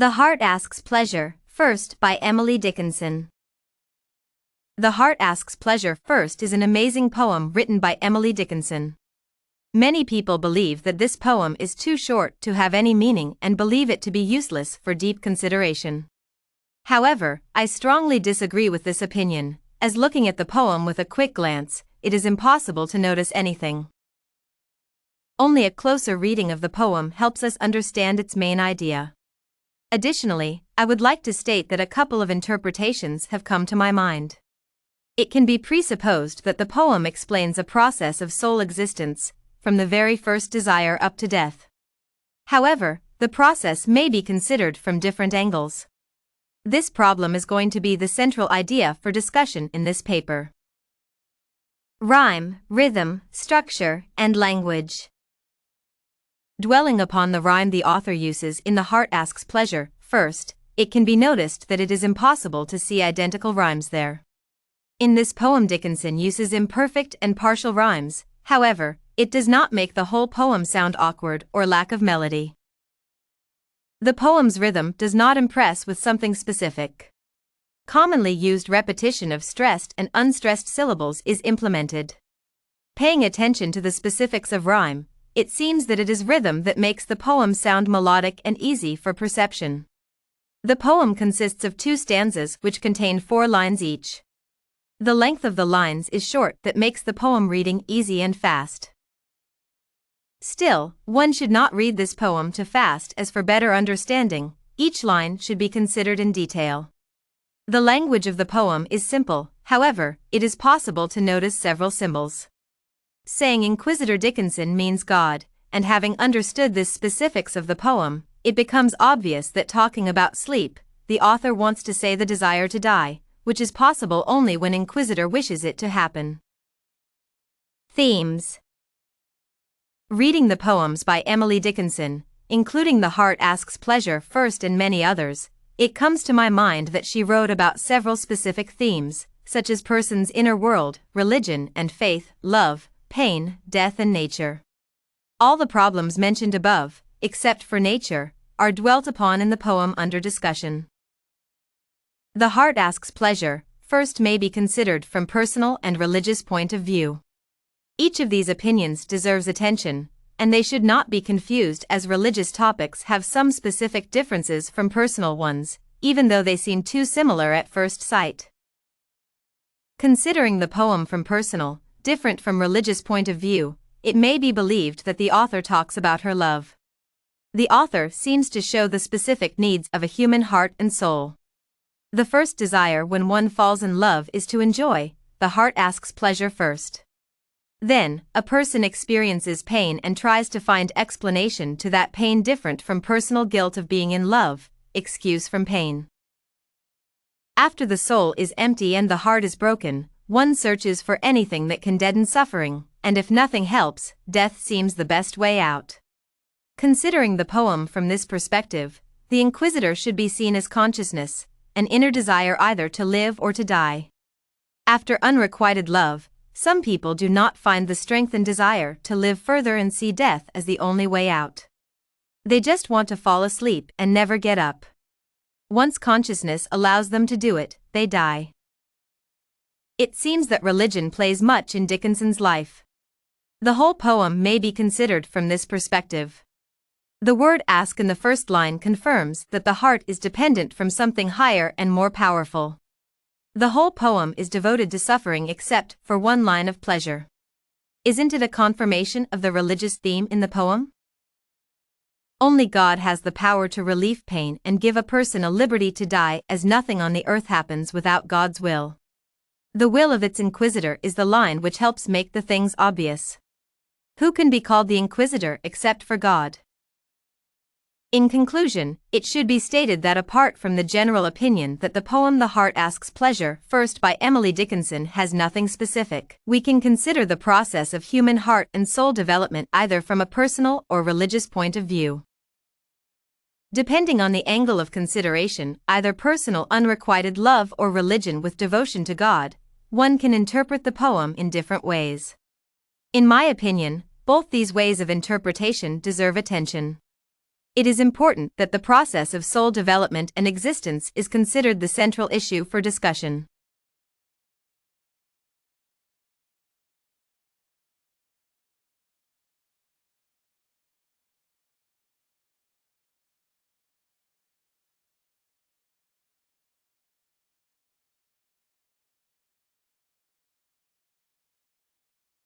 The Heart Asks Pleasure First by Emily Dickinson. The Heart Asks Pleasure First is an amazing poem written by Emily Dickinson. Many people believe that this poem is too short to have any meaning and believe it to be useless for deep consideration. However, I strongly disagree with this opinion, as looking at the poem with a quick glance, it is impossible to notice anything. Only a closer reading of the poem helps us understand its main idea. Additionally, I would like to state that a couple of interpretations have come to my mind. It can be presupposed that the poem explains a process of soul existence, from the very first desire up to death. However, the process may be considered from different angles. This problem is going to be the central idea for discussion in this paper. Rhyme, rhythm, structure, and language. Dwelling upon the rhyme the author uses in The Heart Asks Pleasure First, it can be noticed that it is impossible to see identical rhymes there. In this poem, Dickinson uses imperfect and partial rhymes. However, it does not make the whole poem sound awkward or lack of melody. The poem's rhythm does not impress with something specific. Commonly used repetition of stressed and unstressed syllables is implemented. Paying attention to the specifics of rhyme, it seems that it is rhythm that makes the poem sound melodic and easy for perception. The poem consists of 2 stanzas which contain 4 lines each. The length of the lines is short, that makes the poem reading easy and fast. Still, one should not read this poem too fast, as for better understanding, each line should be considered in detail. The language of the poem is simple, however, it is possible to notice several symbols. Saying Inquisitor Dickinson means God, and having understood the specifics of the poem, it becomes obvious that talking about sleep, the author wants to say the desire to die, which is possible only when Inquisitor wishes it to happen. Themes. Reading the poems by Emily Dickinson, including The Heart Asks Pleasure First and many others, it comes to my mind that she wrote about several specific themes, such as person's inner world, religion and faith, love, pain, death and nature. All the problems mentioned above, except for nature, are dwelt upon in the poem under discussion. The Heart Asks Pleasure First may be considered from personal and religious point of view. Each of these opinions deserves attention, and they should not be confused, as religious topics have some specific differences from personal ones, even though they seem too similar at first sight. Considering the poem from personal, different from religious point of view, it may be believed that the author talks about her love. The author seems to show the specific needs of a human heart and soul. The first desire when one falls in love is to enjoy. The heart asks pleasure first. Then, a person experiences pain and tries to find explanation to that pain different from personal guilt of being in love, excuse from pain. After the soul is empty and the heart is broken, one searches for anything that can deaden suffering, and if nothing helps, death seems the best way out. Considering the poem from this perspective, the Inquisitor should be seen as consciousness, an inner desire either to live or to die. After unrequited love, some people do not find the strength and desire to live further and see death as the only way out. They just want to fall asleep and never get up. Once consciousness allows them to do it, they die. It seems that religion plays much in Dickinson's life. The whole poem may be considered from this perspective. The word ask in the first line confirms that the heart is dependent from something higher and more powerful. The whole poem is devoted to suffering except for one line of pleasure. Isn't it a confirmation of the religious theme in the poem? Only God has the power to relieve pain and give a person a liberty to die, as nothing on the earth happens without God's will. The will of its Inquisitor is the line which helps make the things obvious. Who can be called the Inquisitor except for God? In conclusion, it should be stated that apart from the general opinion that the poem The Heart Asks Pleasure First by Emily Dickinson has nothing specific, we can consider the process of human heart and soul development either from a personal or religious point of view. Depending on the angle of consideration, either personal unrequited love or religion with devotion to God, one can interpret the poem in different ways. In my opinion, both these ways of interpretation deserve attention. It is important that the process of soul development and existence is considered the central issue for discussion.